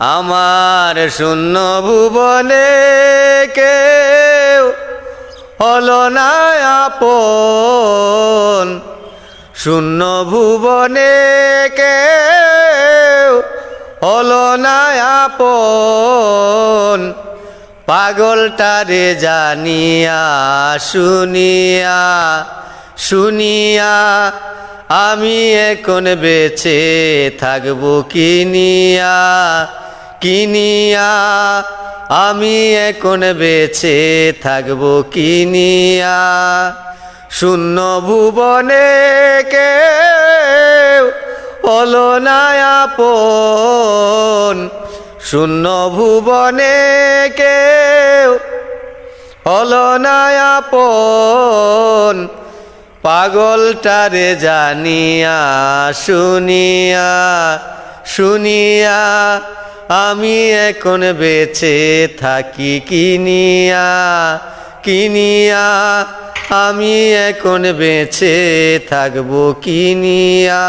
আমার শূন্য ভুবনে কেউ হলো না আপন, শূন্য ভুবনে কেউ হলো না আপন। পাগলটারে জানিয়া শুনিয়া শুনিয়া আমি এখন বেঁচে থাকবো কিনিয়া কিনিয়া, আমি এখন বেঁচে থাকবো কিনিয়া। শূন্য ভুবনে কেউ হলো না আপন, শূন্য ভুবনে কেউ হলো না আপন। পাগলটারে জানিয়া শুনিয়া শুনিয়া আমি এখন বেঁচে থাকি কিনিয়া কিনিয়া, আমি এখন বেঁচে থাকবো কিনিয়া।